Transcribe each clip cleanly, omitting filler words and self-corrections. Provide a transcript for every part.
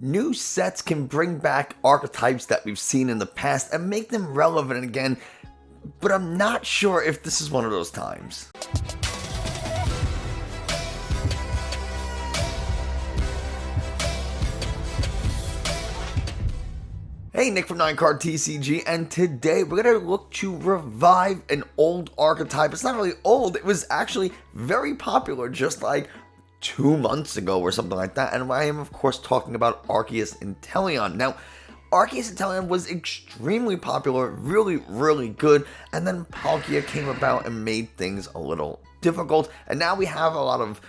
New sets can bring back archetypes that we've seen in the past and make them relevant again, but I'm not sure if this is one of those times. Hey, Nick from 9card TCG, and today we're going to look to revive an old archetype. It's not really old, it was actually very popular just like 2 months ago or something like that, and I am of course talking about Arceus Inteleon. Now, Arceus Inteleon was extremely popular, really good, and then Palkia came about and made things a little difficult, and now we have a lot of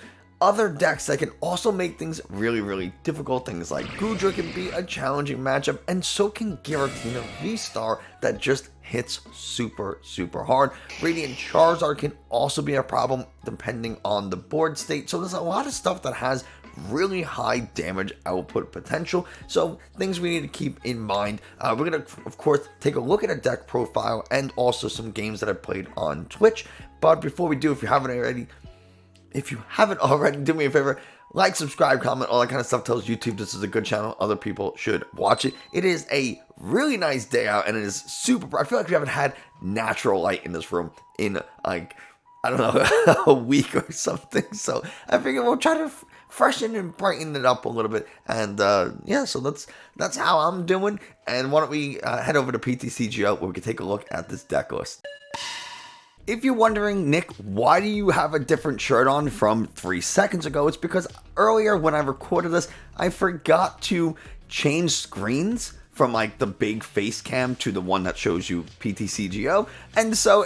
other decks that can also make things really difficult. Things like Goodra can be a challenging matchup, and so can Giratina V-STAR that just hits super hard. Radiant Charizard can also be a problem depending on the board state, so there's a lot of stuff that has really high damage output potential, so things we need to keep in mind. We're going to, of course, take a look at a deck profile and also some games that I've played on Twitch. But before we do, if you haven't already, do me a favor, like, subscribe, comment, all that kind of stuff. Tells YouTube this is a good channel. Other people should watch it. It is a really nice day out, and it is super bright. I feel like we haven't had natural light in this room in, like, I don't know, a week or something. So I figure we'll try to freshen and brighten it up a little bit. And yeah, so that's how I'm doing. And why don't we head over to PTCGO where we can take a look at this deck list. If you're wondering, Nick, why do you have a different shirt on from 3 seconds ago? It's because earlier when I recorded this, I forgot to change screens from like the big face cam to the one that shows you PTCGO. And so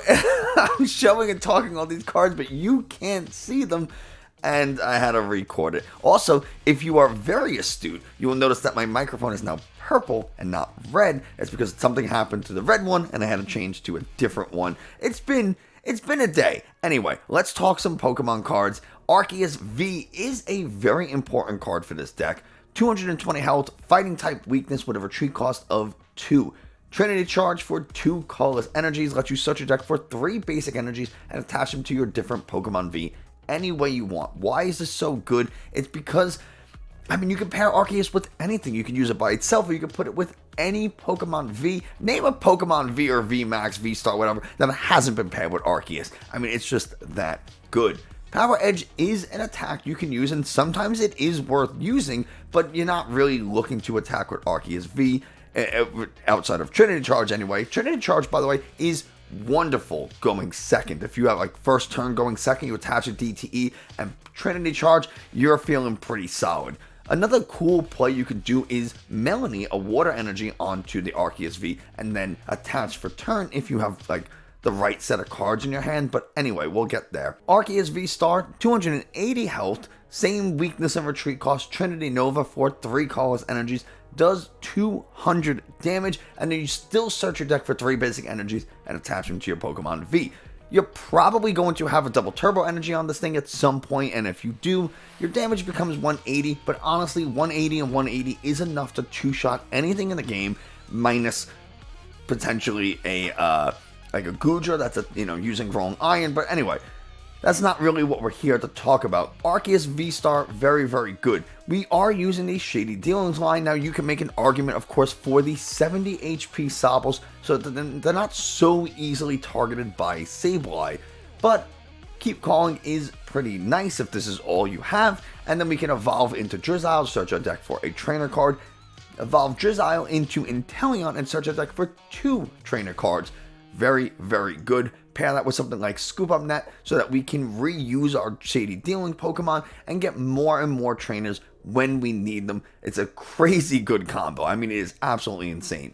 I'm showing and talking all these cards, but you can't see them. And I had to record it. Also, if you are very astute, you will notice that my microphone is now purple and not red. It's because something happened to the red one and I had to change to a different one. It's been a day. Anyway, let's talk some Pokemon cards. Arceus V is a very important card for this deck. 220 health, fighting type weakness with a retreat cost of 2. Trinity Charge for 2 colorless energies, lets you search your deck for 3 basic energies and attach them to your different Pokemon V any way you want. Why is this so good? It's because, I mean, you can pair Arceus with anything. You can use it by itself, or you can put it with any Pokemon V. Name a Pokemon V or V Max, V Star, whatever, that hasn't been paired with Arceus. I mean, it's just that good. Power Edge is an attack you can use, and sometimes it is worth using, but you're not really looking to attack with Arceus V, outside of Trinity Charge anyway. Trinity Charge, by the way, is wonderful going second. If you have like first turn going second, you attach a DTE and Trinity Charge, you're feeling pretty solid. Another cool play you can do is Melony, a water energy, onto the Arceus V and then attach for turn if you have like the right set of cards in your hand. But anyway, we'll get there. Arceus V-STAR, 280 health, same weakness and retreat cost. Trinity Nova for 3 colorless energies, does 200 damage, and then you still search your deck for 3 basic energies and attach them to your Pokemon V. You're probably going to have a double turbo energy on this thing at some point, and if you do, your damage becomes 180, but honestly, 180 and 180 is enough to 2-shot anything in the game, minus potentially a like a Goodra that's using Growing Iron. But anyway, that's not really what we're here to talk about. Arceus V-STAR, very good. We are using the Shady Dealings line. Now, you can make an argument, of course, for the 70 HP Sobbles, so that they're not so easily targeted by Sableye. But Keep Calling is pretty nice if this is all you have. And then we can evolve into Drizzile, search our deck for a trainer card. Evolve Drizzile into Inteleon and search our deck for 2 trainer cards. Very good. Pair that with something like Scoop Up Net so that we can reuse our Shady Dealing Pokemon and get more and more trainers when we need them. It's a crazy good combo. I mean, it is absolutely insane.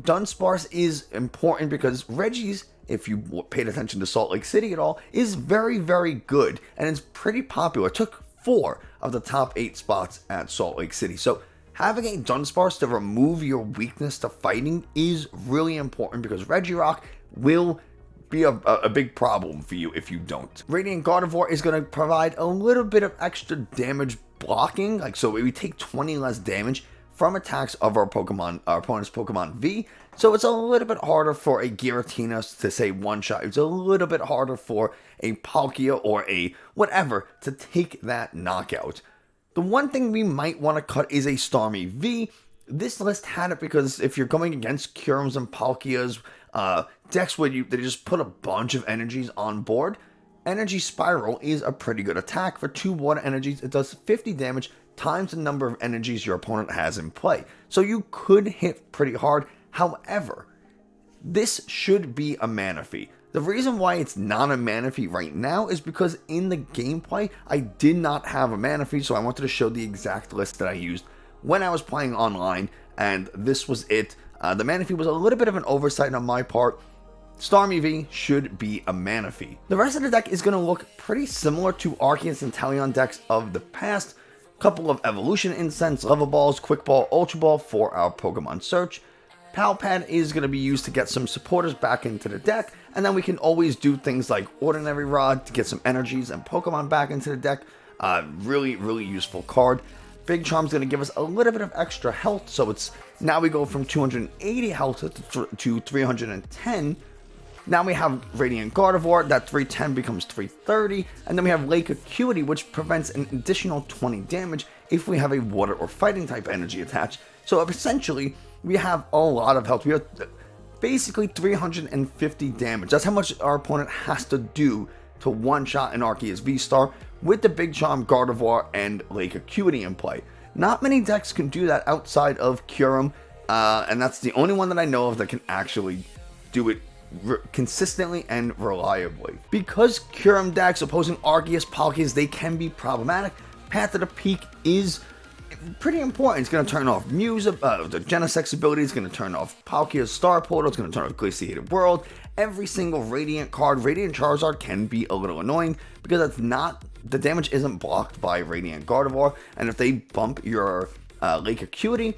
Dunsparce is important because Reggie's, if you paid attention to Salt Lake City at all, is very good, and it's pretty popular. It took 4 of the top 8 spots at Salt Lake City. So having a Dunsparce to remove your weakness to fighting is really important because Regirock will be a big problem for you if you don't. Radiant Gardevoir is going to provide a little bit of extra damage blocking, like so we take 20 less damage from attacks of our opponent's Pokemon V. So it's a little bit harder for a Giratina to say one-shot. It's a little bit harder for a Palkia or a whatever to take that knockout. The one thing we might want to cut is a Starmie V. This list had it because if you're going against Cheren and Palkias, decks where they just put a bunch of energies on board, Energy Spiral is a pretty good attack. For 2 water energies, it does 50 damage times the number of energies your opponent has in play. So you could hit pretty hard. However, this should be a Manaphy. The reason why it's not a Manaphy right now is because in the gameplay, I did not have a Manaphy, so I wanted to show the exact list that I used when I was playing online, and this was it. The Manaphy was a little bit of an oversight on my part. Starmie V should be a Manaphy. The rest of the deck is going to look pretty similar to Arceus and Inteleon decks of the past. Couple of Evolution Incense, Level Balls, Quick Ball, Ultra Ball for our Pokemon search. Pal Pad is going to be used to get some supporters back into the deck, and then we can always do things like Ordinary Rod to get some energies and Pokemon back into the deck. Really useful card. Big Charm's going to give us a little bit of extra health, so it's now we go from 280 health to 310. Now we have Radiant Gardevoir, that 310 becomes 330, and then we have Lake Acuity, which prevents an additional 20 damage if we have a water or fighting type energy attached. So essentially, we have a lot of health. We have basically 350 damage. That's how much our opponent has to do to one-shot an Arceus VSTAR with the Big Charm, Gardevoir, and Lake Acuity in play. Not many decks can do that outside of Cheren, and that's the only one that I know of that can actually do it consistently and reliably. Because Cheren decks opposing Arceus, Palkias, they can be problematic. Path to the Peak is pretty important. It's going to turn off Muse, the Genesect ability. It's going to turn off Palkia's Star Portal. It's going to turn off Glaciated World. Every single Radiant card, Radiant Charizard, can be a little annoying because it's not, the damage isn't blocked by Radiant Gardevoir, and if they bump your Lake Acuity,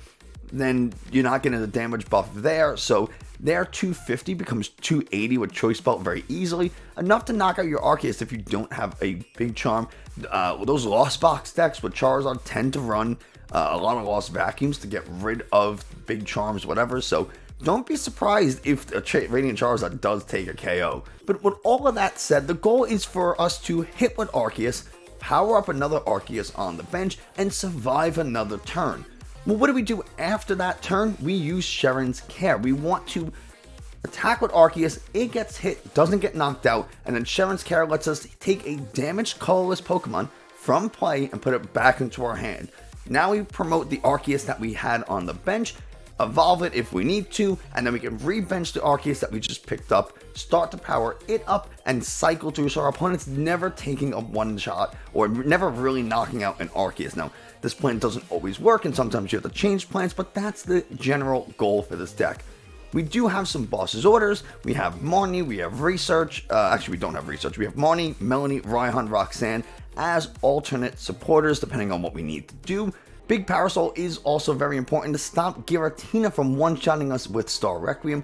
then you're not getting the damage buff there. So their 250 becomes 280 with Choice Belt very easily. Enough to knock out your Arceus if you don't have a Big Charm. Those Lost Box decks with Charizard tend to run a lot of Lost Vacuums to get rid of Big Charms, whatever. So don't be surprised if a Radiant Charizard does take a KO. But with all of that said, the goal is for us to hit with Arceus, power up another Arceus on the bench, and survive another turn. Well, what do we do after that turn? We use Cheren's Care. We want to attack with Arceus, it gets hit, doesn't get knocked out, and then Cheren's Care lets us take a damaged colorless Pokemon from play and put it back into our hand. Now we promote the Arceus that we had on the bench, evolve it if we need to, and then we can re-bench the Arceus that we just picked up, start to power it up, and cycle through so our opponent's never taking a one-shot or never really knocking out an Arceus. Now, this plan doesn't always work, and sometimes you have to change plans, but that's the general goal for this deck. We do have some boss's orders. We have Marnie, we have Research. Actually, we don't have Research. We have Marnie, Melony, Raihan, Roxanne as alternate supporters, depending on what we need to do. Big Parasol is also very important to stop Giratina from one-shotting us with Star Requiem.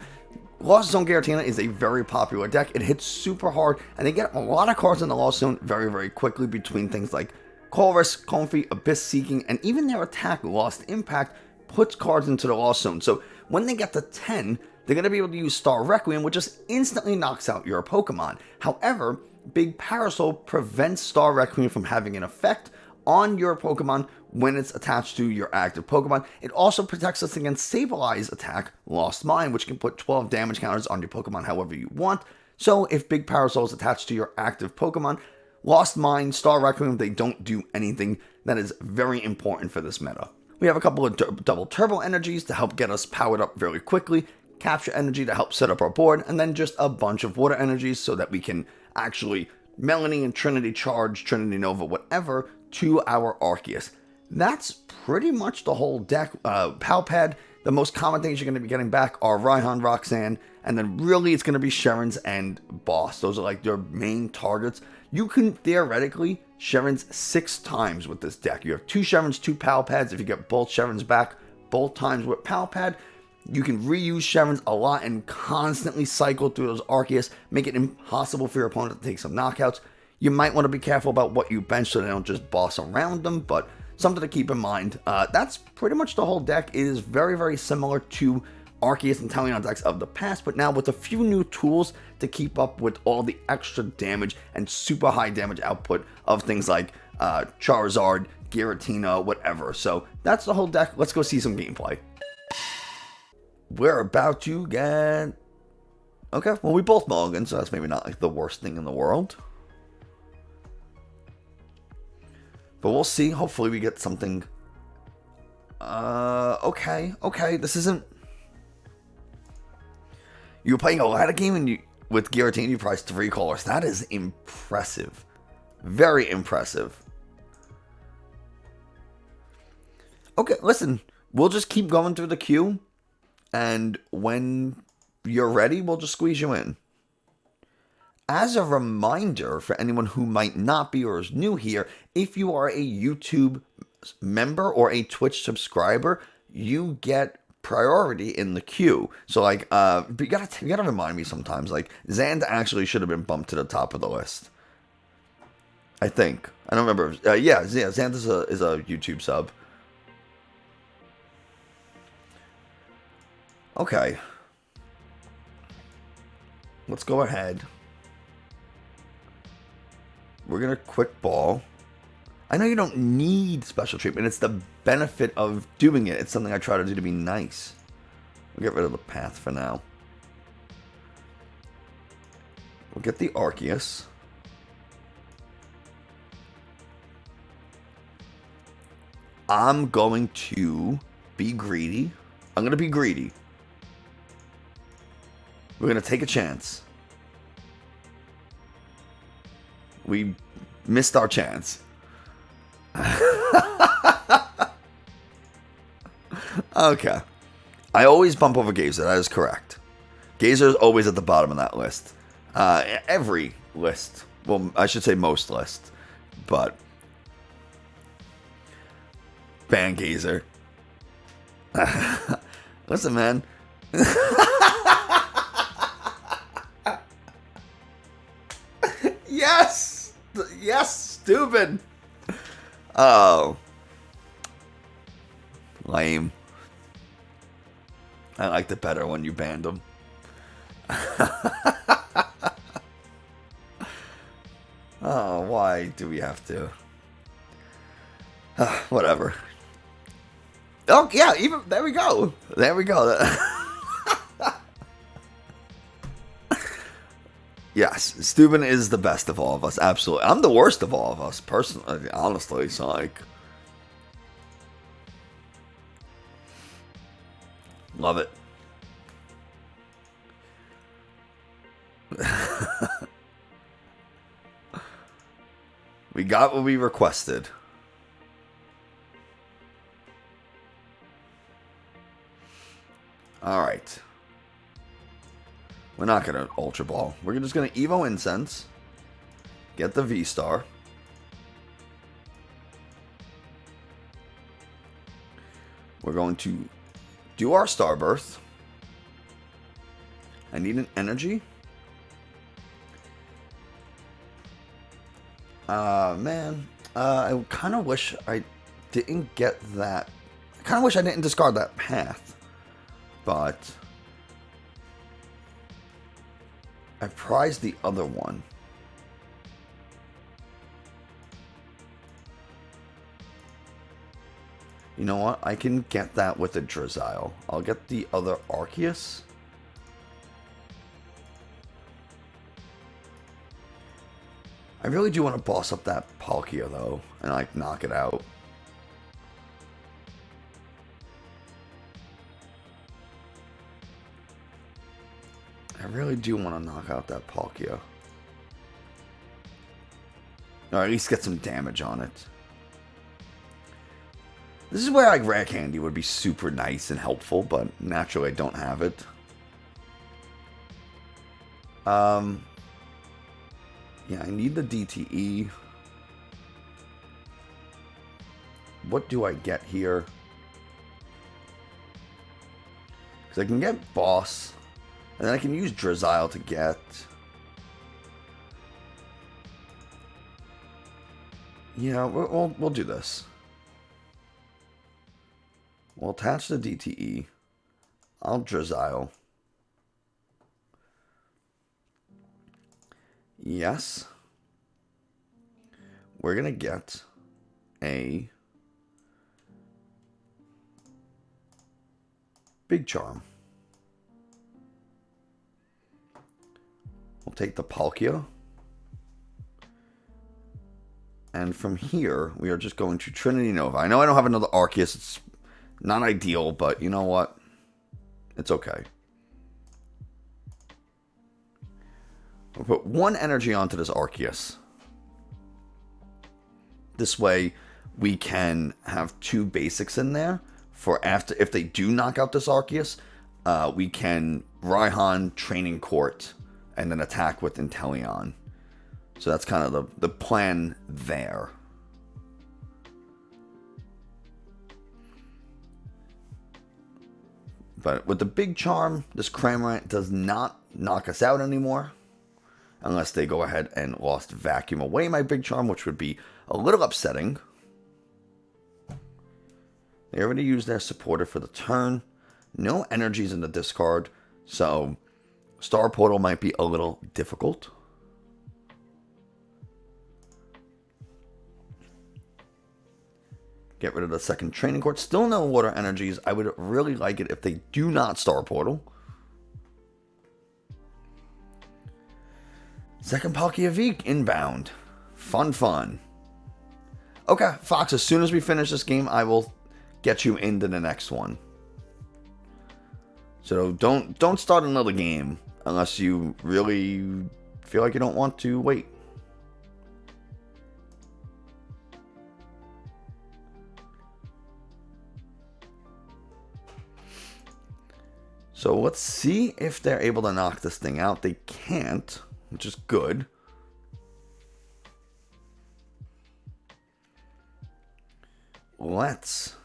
Lost Zone Giratina is a very popular deck. It hits super hard, and they get a lot of cards in the Lost Zone very quickly between things like Chorus, Comfy, Abyss Seeking, and even their attack Lost Impact puts cards into the Lost Zone. So when they get to 10, they're going to be able to use Star Requiem, which just instantly knocks out your Pokemon. However, Big Parasol prevents Star Requiem from having an effect on your Pokemon when it's attached to your active Pokemon. It also protects us against Sableye attack, Lost Mine, which can put 12 damage counters on your Pokemon however you want. So if Big Parasol is attached to your active Pokemon, Lost Mine, Star Requiem, they don't do anything. That is very important for this meta. We have a couple of double turbo energies to help get us powered up very quickly, capture energy to help set up our board, and then just a bunch of water energies so that we can actually Melony and Trinity Charge, Trinity Nova, whatever, to our Arceus. That's pretty much the whole deck. Pal Pad, the most common things you're going to be getting back are Raihan, Roxanne, and then really it's going to be Cheren's and Boss. Those are like their main targets. You can theoretically Cheren's 6 times with this deck. You have 2 Cheren's, 2 Pal Pads. If you get both Cheren's back both times with Pal Pad, you can reuse Cheren's a lot and constantly cycle through those Arceus, make it impossible for your opponent to take some knockouts. You might want to be careful about what you bench so they don't just boss around them, but something to keep in mind. That's pretty much the whole deck. It is very similar to Arceus and Inteleon decks of the past, but now with a few new tools to keep up with all the extra damage and super high damage output of things like Charizard, Giratina, whatever. So that's the whole deck. Let's go see some gameplay. We're about to get... Okay, well, we both mulligan, so that's maybe not like the worst thing in the world. But we'll see. Hopefully we get something... Okay, this isn't... You were playing a ladder game and with Giratina, you priced 3 colors. That is impressive. Very impressive. Okay, listen. We'll just keep going through the queue. And when you're ready, we'll just squeeze you in. As a reminder for anyone who might not be or is new here, if you are a YouTube member or a Twitch subscriber, you get priority in the queue. So like, but you gotta remind me sometimes. Like, Xand actually should have been bumped to the top of the list. I think. I don't remember. Yeah, Xand is a YouTube sub. Okay. Let's go ahead. We're going to quick ball. I know you don't need special treatment. It's the benefit of doing it. It's something I try to do to be nice. We'll get rid of the path for now. We'll get the Arceus. I'm going to be greedy. I'm going to be greedy. We're going to take a chance. We missed our chance. Okay. I always bump over Gazer. That is correct. Gazer is always at the bottom of that list. Every list. Well, I should say most lists. But... ban Gazer. Listen, man. Yes! Yes, stupid! Oh. Lame. I liked it better when you banned him. Oh, why do we have to? Whatever. Oh, yeah, even there we go. There we go. Yes, Steuben is the best of all of us. Absolutely. I'm the worst of all of us, personally, honestly. So, like, love it. We got what we requested. All right. We're not going to Ultra Ball. We're just going to Evo Incense. Get the V-Star. We're going to do our Starburst. I need an energy. Man. I kind of wish I didn't get that. I kind of wish I didn't discard that path. But... I prized the other one. You know what? I can get that with a Drizzile. I'll get the other Arceus. I really do want to boss up that Palkia though, and like knock it out. I really do want to knock out that Palkia. Or at least get some damage on it. This is where like rare candy would be super nice and helpful, but naturally I don't have it. Yeah, I need the DTE. What do I get here? Because I can get Boss. And then I can use Drizzile to get... Yeah, we'll do this. We'll attach the DTE. I'll Drizzile. Yes. We're going to get a Big Charm. We'll take the Palkia. And from here, we are just going to Trinity Nova. I know I don't have another Arceus. It's not ideal, but you know what? It's okay. We'll put one energy onto this Arceus. This way, we can have two basics in there for after, if they do knock out this Arceus, we can Raihan Training Court and then attack with Inteleon. So that's kind of the plan there. But with the Big Charm, this Cramorant does not knock us out anymore. Unless they go ahead and lost Vacuum away my Big Charm, which would be a little upsetting. They already used their supporter for the turn. No energies in the discard, so Star Portal might be a little difficult. Get rid of the second Training Court. Still no water energies. I would really like it if they do not Star Portal. Second Palkia V inbound. Fun. Okay, Fox, as soon as we finish this game, I will get you into the next one. So don't start another game unless you really feel like you don't want to wait. So let's see if they're able to knock this thing out. They can't, which is good. Let's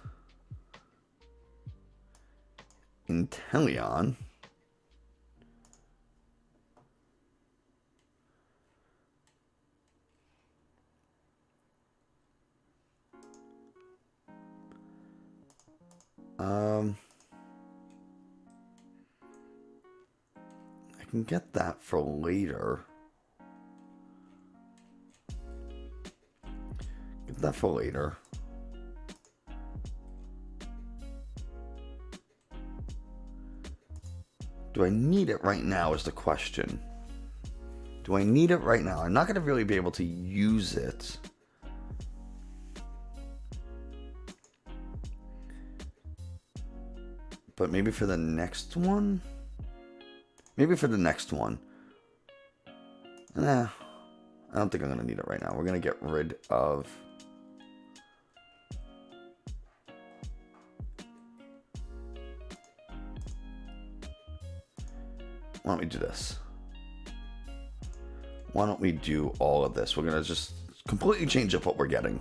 Inteleon. I can get that for later. Get that for later. Do I need it right now is the question. Do I need it right now? I'm not going to really be able to use it. But maybe for the next one? Maybe for the next one. Nah, I don't think I'm going to need it right now. We're going to get rid of... Why don't we do this? Why don't we do all of this? We're going to just completely change up what we're getting.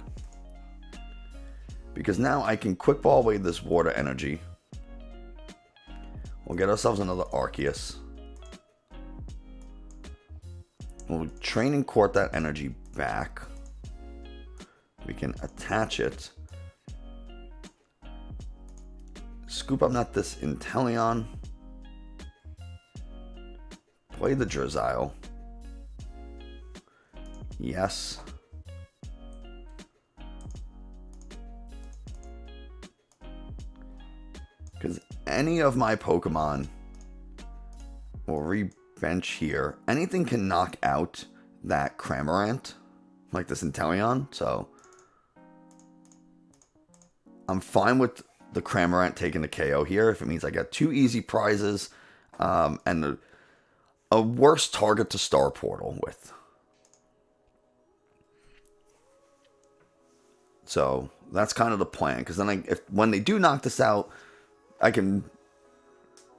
Because now I can quick ball away this water energy. We'll get ourselves another Arceus. We'll Training Court that energy back. We can attach it. Scoop Up Net this Inteleon. Play the Drizzile. Yes. Because any of my Pokemon will re-bench here. Anything can knock out that Cramorant, like this Inteleon, so I'm fine with the Cramorant taking the KO here if it means I get two easy prizes and a worse target to Star Portal with. So that's kind of the plan, because then when they do knock this out, I can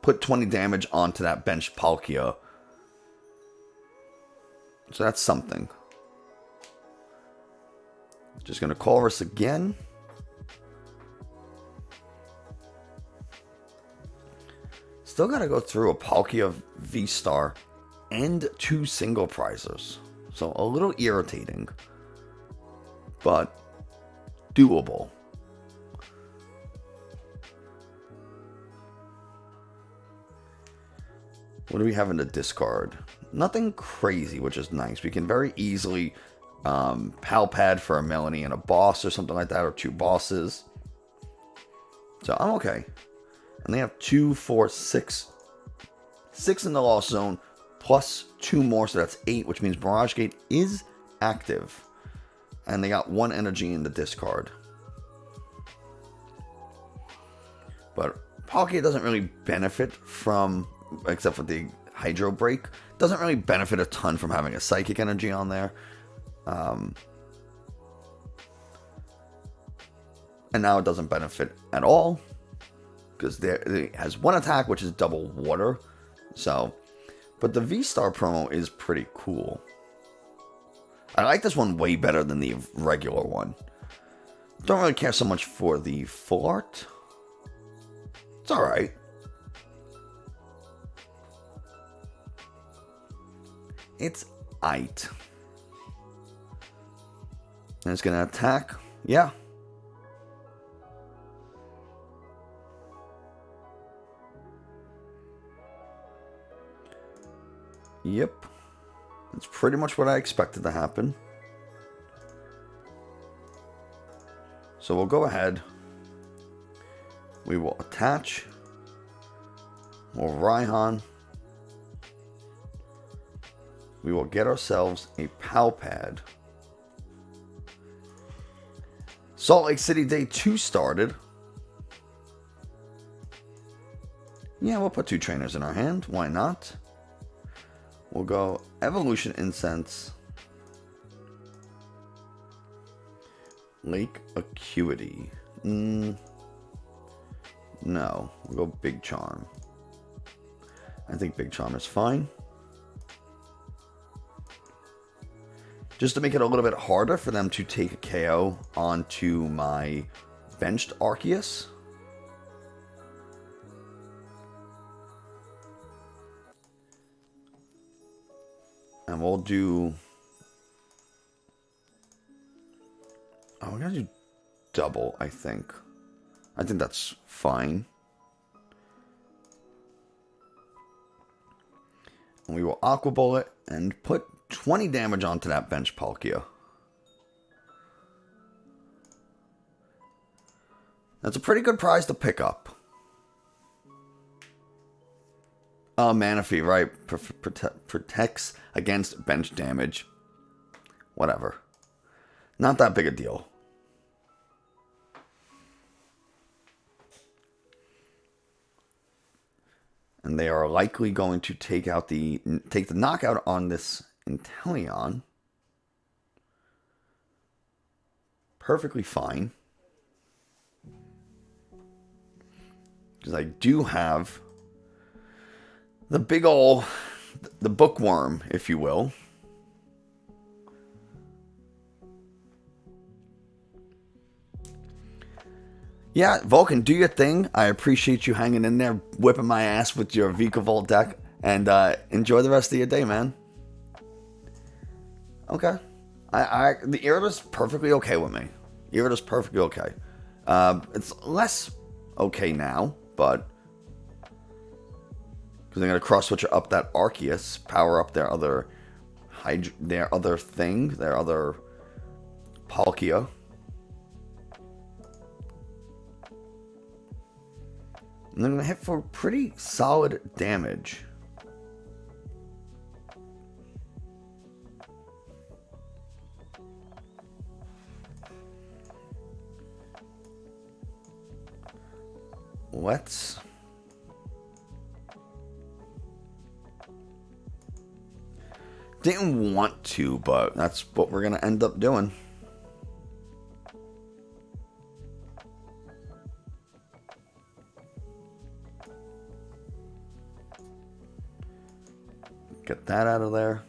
put 20 damage onto that bench Palkia. So that's something. Just going to call this again. Still got to go through a Palkia V-Star and two single prizes. So a little irritating, but doable. What do we have in the discard? Nothing crazy, which is nice. We can very easily Pal Pad for a Melony and a boss or something like that, or two bosses. So I'm okay. And they have 2, 4, 6. 6 in the lost zone, plus 2 more, so that's 8, which means Barrage Gate is active. And they got 1 energy in the discard. But Palkia doesn't really benefit from, except for the Hydro Break, doesn't really benefit a ton from having a Psychic Energy on there. And now it doesn't benefit at all, because it has 1 attack, which is double water. So, but the V-Star promo is pretty cool. I like this one way better than the regular one. Don't really care so much for the full art. It's alright. It's aight. And it's gonna attack. Yeah. Yep. That's pretty much what I expected to happen. So we'll go ahead. We will attach. We'll Raihan. We will get ourselves a Pal Pad. Salt Lake City Day 2 started. Yeah, we'll put 2 trainers in our hand. Why not? We'll go Evolution Incense. Lake Acuity. No. We'll go Big Charm. I think Big Charm is fine. Just to make it a little bit harder for them to take a KO onto my benched Arceus. And we'll do... Oh, we're going to do double, I think. I think that's fine. And we will Aqua Bullet and put 20 damage onto that bench Palkia. That's a pretty good prize to pick up. Manaphy, right? Protects against bench damage. Whatever. Not that big a deal. And they are likely going to take the knockout on this Inteleon. Perfectly fine. Because I do have the big ol', the bookworm, if you will. Yeah, Vulcan, do your thing. I appreciate you hanging in there, whipping my ass with your Vikavolt deck. And enjoy the rest of your day, man. Okay. The Irida's perfectly okay with me. Irida's perfectly okay. It's less okay now, but... Because I'm going to cross-switch up that Arceus, power up their other thing, their other Palkia. And I'm going to hit for pretty solid damage. Let's... Didn't want to, but that's what we're going to end up doing. Get that out of there.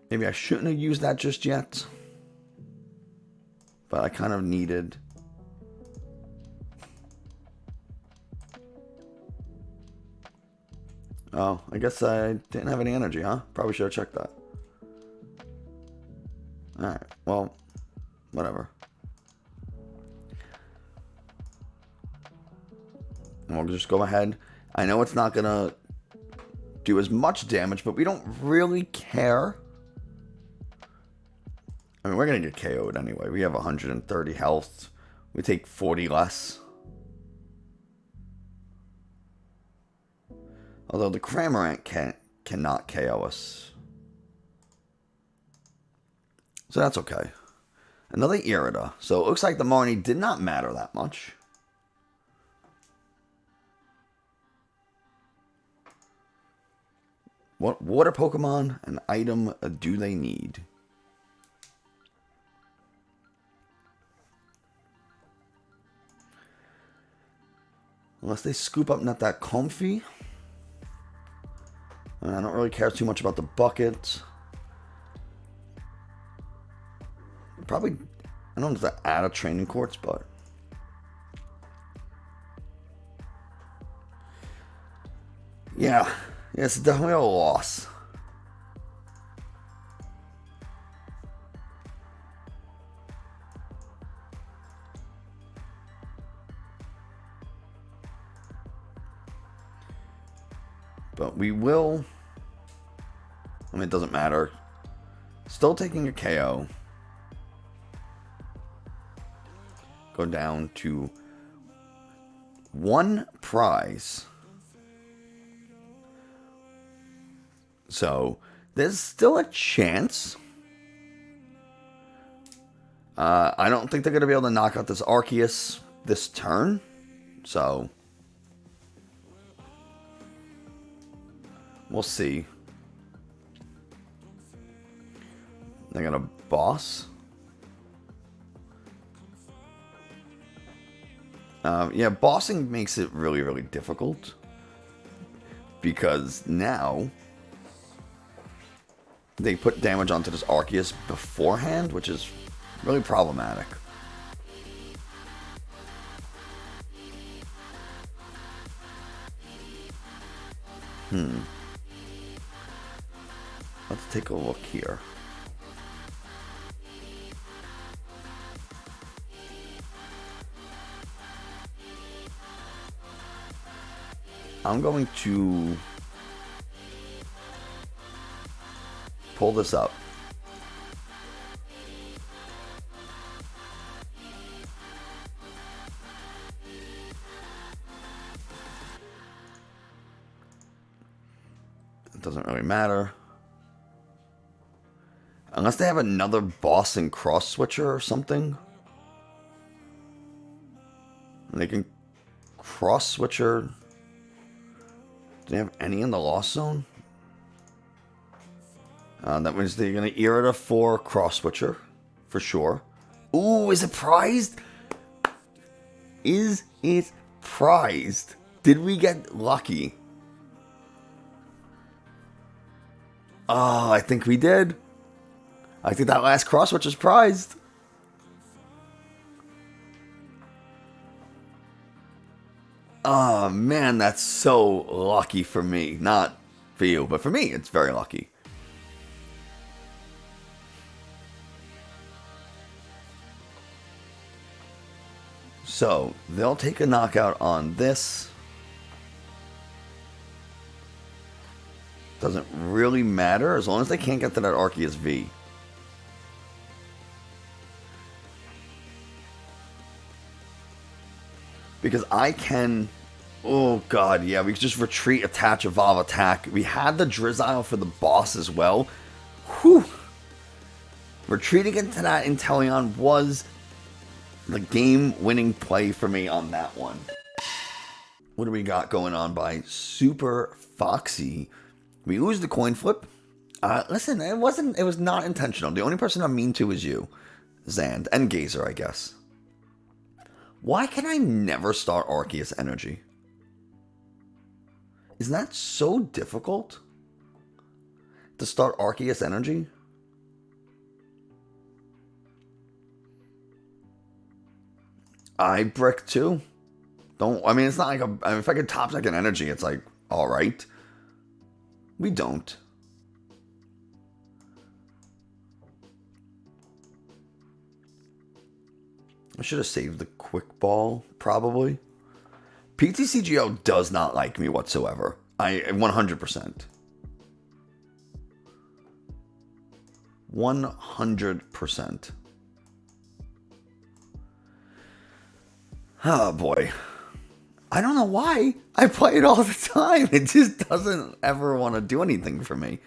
Maybe I shouldn't have used that just yet. But I kind of needed... Oh, I guess I didn't have any energy, huh? Probably should have checked that. Alright, well, whatever. And we'll just go ahead. I know it's not going to do as much damage, but we don't really care. I mean, we're going to get KO'd anyway. We have 130 health. We take 40 less. Although the Cramorant cannot KO us. So that's okay. Another Irida. So it looks like the Marnie did not matter that much. What water Pokemon and item do they need? Unless they scoop up Net that comfy. And I don't really care too much about the bucket. Probably, I don't have to add a training courts, but yeah, it's definitely a loss. But we will, I mean, it doesn't matter. Still taking a KO. Go down to 1 prize. So there's still a chance. I don't think they're going to be able to knock out this Arceus this turn. So we'll see. They're going to boss. Yeah, bossing makes it really, really difficult. Because now they put damage onto this Arceus beforehand, which is really problematic. Let's take a look here. I'm going to pull this up. It doesn't really matter. Unless they have another boss and cross switcher or something. And they can cross switcher. Do they have any in the Lost Zone? That means they're going to Irida for cross switcher. For sure. Ooh, is it prized? Is it prized? Did we get lucky? Oh, I think we did. I think that last cross switch is prized. Oh, man, that's so lucky for me. Not for you, but for me, it's very lucky. So, they'll take a knockout on this. Doesn't really matter as long as they can't get to that Arceus V. Because I can... Oh, God, yeah. We can just retreat, attach, evolve, attack. We had the Drizzile for the boss as well. Whew. Retreating into that Inteleon was the game-winning play for me on that one. What do we got going on by Super Foxy? We lose the coin flip. Listen, it was not intentional. The only person I'm mean to is you. Zand. And Gazer, I guess. Why can I never start Arceus Energy? Isn't that so difficult? To start Arceus Energy? I brick too. I mean, it's not like if I could top deck an energy, it's like, alright. We don't. I should have saved the quick ball, probably. PTCGO does not like me whatsoever. 100%. 100%. Oh boy. I don't know why. I play it all the time. It just doesn't ever want to do anything for me.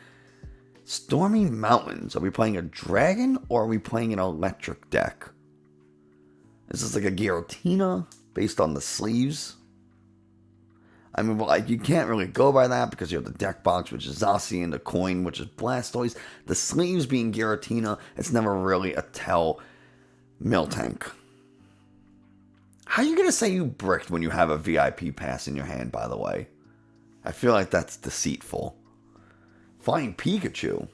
Stormy Mountains. Are we playing a dragon or are we playing an electric deck? Is this like a Giratina based on the sleeves? I mean, well, like, you can't really go by that because you have the deck box, which is Zacian, the coin, which is Blastoise. The sleeves being Giratina, it's never really a tell Miltank. How are you going to say you bricked when you have a VIP pass in your hand, by the way? I feel like that's deceitful. Flying Pikachu.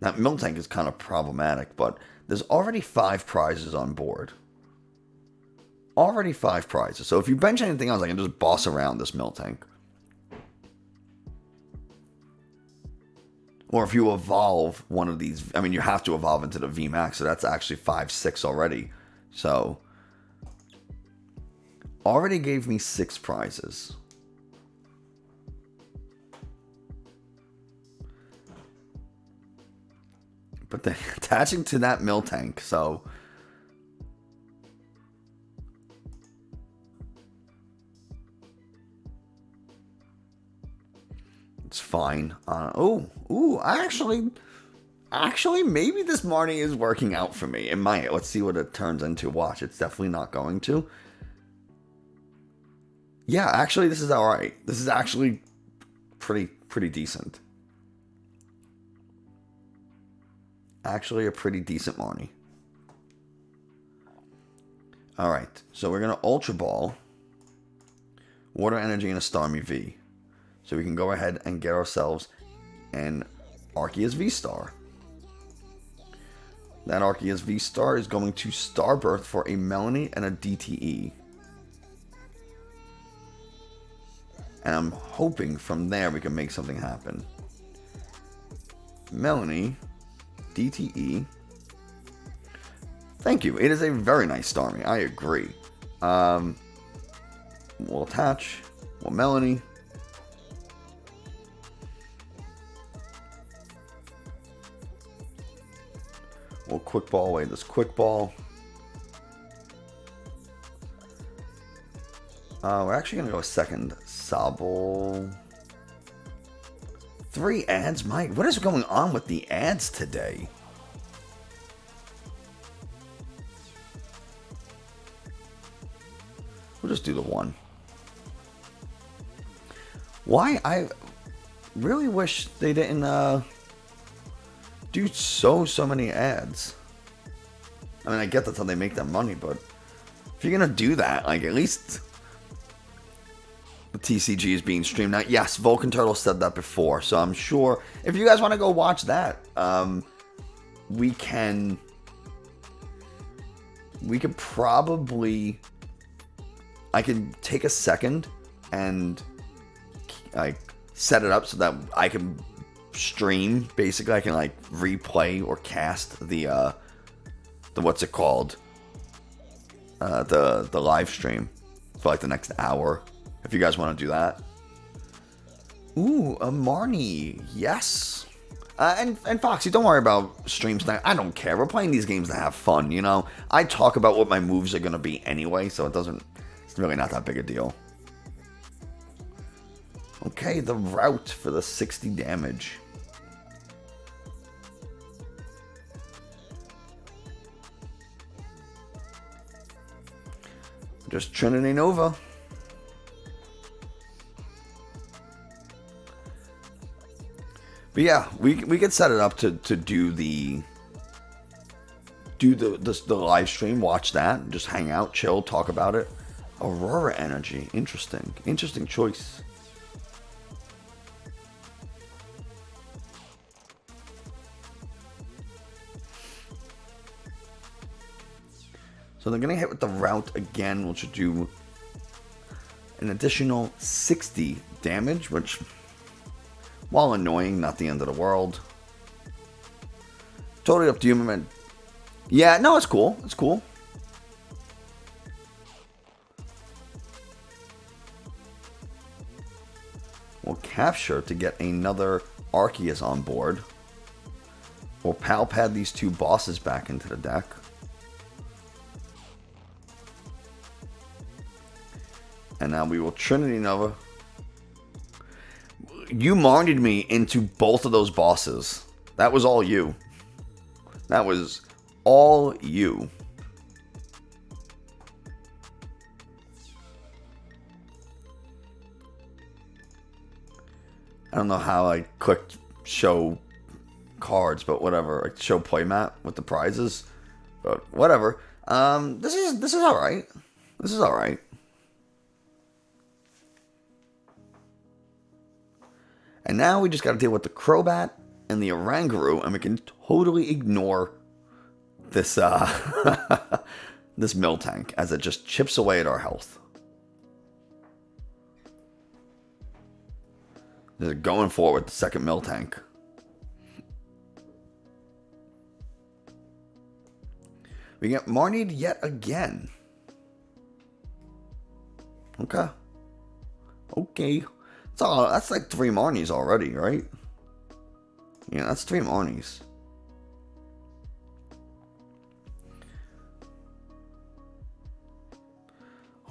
Now, Miltank is kind of problematic, but there's already 5 prizes on board. Already 5 prizes. So if you bench anything else, I can just boss around this Miltank. Or if you evolve one of these, I mean, you have to evolve into the VMAX, so that's actually 5-6 already. So, already gave me 6 prizes. But then attaching to that Miltank, so it's fine. Actually, maybe this Marnie is working out for me. It might. Let's see what it turns into. Watch, it's definitely not going to. Yeah, actually, this is alright. This is actually pretty decent. Actually, a pretty decent Marnie. Alright, so we're going to Ultra Ball, Water Energy, and a Starmie V. So we can go ahead and get ourselves an Arceus VSTAR. That Arceus VSTAR is going to Starbirth for a Melony and a DTE. And I'm hoping from there we can make something happen. Melony, DTE. Thank you. It is a very nice Starmie. I agree. We'll attach. We'll Melony. We'll Quick Ball away this Quick Ball. We're actually going to go a second Sobble. 3 ads? Mike, what is going on with the ads today? We'll just do the 1. Why? I really wish they didn't do so many ads. I mean, I get that's how they make their money, but if you're gonna do that, like, at least the TCG is being streamed. Now, yes, Vulcan Turtle said that before, so I'm sure if you guys want to go watch that, we could probably, I can take a second and like set it up so that I can stream. Basically, I can like replay or cast the what's it called, the live stream for like the next hour. If you guys want to do that. Ooh, a Marnie, yes. And Foxy, don't worry about streams tonight. I don't care. We're playing these games to have fun, you know. I talk about what my moves are gonna be anyway, so it's really not that big a deal. Okay, the route for the 60 damage. Just Trinity Nova. But yeah, we could set it up to do the live stream, watch that, just hang out, chill, talk about it. Aurora Energy, interesting choice. So they're going to hit with the route again, which will do an additional 60 damage, which, while annoying, not the end of the world. Totally up to you, man. Yeah, no, it's cool. It's cool. We'll capture to get another Arceus on board. We'll Pal Pad these two bosses back into the deck. And now we will Trinity Nova. You Marnied me into both of those bosses. That was all you. That was all you. I don't know how I clicked show cards, but whatever. Like show playmat with the prizes, but whatever. This is all right. This is all right. And now we just got to deal with the Crobat and the Oranguru, and we can totally ignore this this Miltank as it just chips away at our health. They're going forward with the second Miltank. We get Marnied yet again. Okay. Okay. That's like 3 Marnies already, right? Yeah, that's 3 Marnies.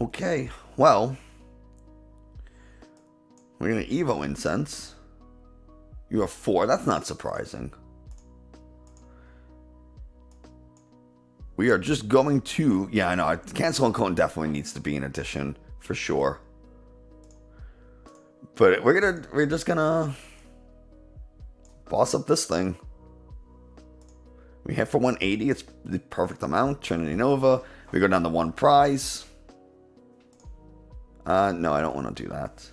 Okay, well. We're going to Evo Incense. You have 4. That's not surprising. We are just going to... Yeah, I know. Cancel and Cone definitely needs to be an addition. For sure. But we're just gonna boss up this thing. We hit for 180. It's the perfect amount. Trinity Nova. We go down to 1 prize. No, I don't want to do that.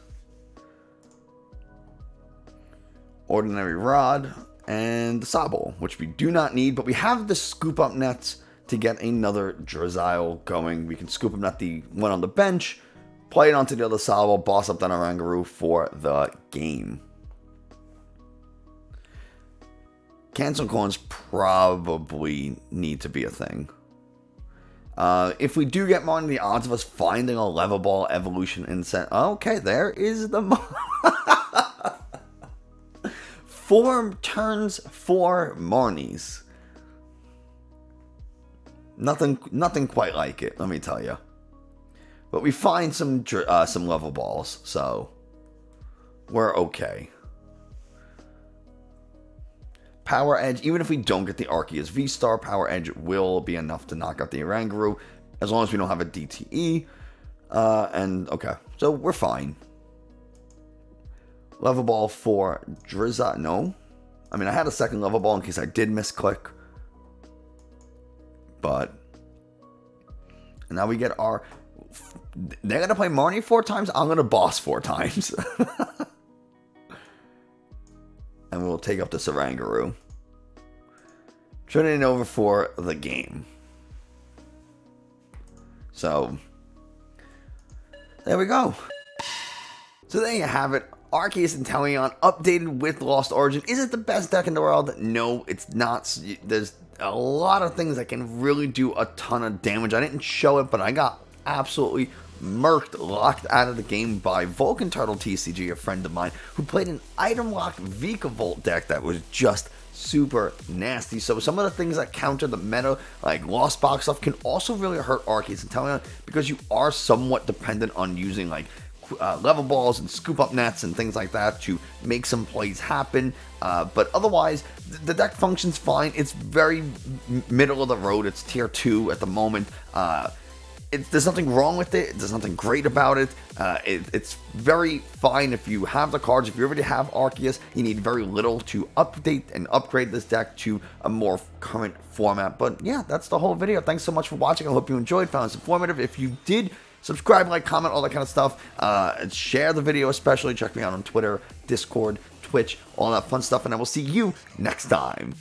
Ordinary Rod and the Sobble, which we do not need, but we have the Scoop Up Nets to get another Drizzile going. We can Scoop Up Net the one on the bench. Play it onto the other Sobble, boss up that Oranguru for the game. Cancel coins probably need to be a thing. If we do get Marnie, the odds of us finding a Level Ball Evolution Incense... Okay, there is the... 4 turns, 4 Marnies. Nothing quite like it, let me tell you. But we find some level balls, so we're okay. Power Edge, even if we don't get the Arceus V-Star, Power Edge will be enough to knock out the Oranguru, as long as we don't have a DTE. And, okay, so we're fine. Level Ball for Drizzile, no. I mean, I had a second Level Ball in case I did misclick. But, and now we get our... They're going to play Marnie 4 times. I'm going to boss 4 times. And we'll take up this Oranguru. Trinity Nova for the game. So, there we go. So there you have it. Arceus Inteleon updated with Lost Origin. Is it the best deck in the world? No, it's not. There's a lot of things that can really do a ton of damage. I didn't show it, but I got absolutely murked, locked out of the game by Vulcan Turtle TCG, a friend of mine, who played an item locked Vikavolt deck that was just super nasty. So some of the things that counter the meta, like Lost Box stuff, can also really hurt Arceus Inteleon because you are somewhat dependent on using like level balls and scoop up nets and things like that to make some plays happen. But otherwise, the deck functions fine. It's very middle of the road. It's tier 2 at the moment. There's nothing wrong with it. There's nothing great about it. It's very fine if you have the cards. If you already have Arceus, you need very little to update and upgrade this deck to a more current format. But yeah, that's the whole video. Thanks so much for watching. I hope you enjoyed, found this informative. If you did, subscribe, like, comment, all that kind of stuff. And share the video especially. Check me out on Twitter, Discord, Twitch, all that fun stuff. And I will see you next time.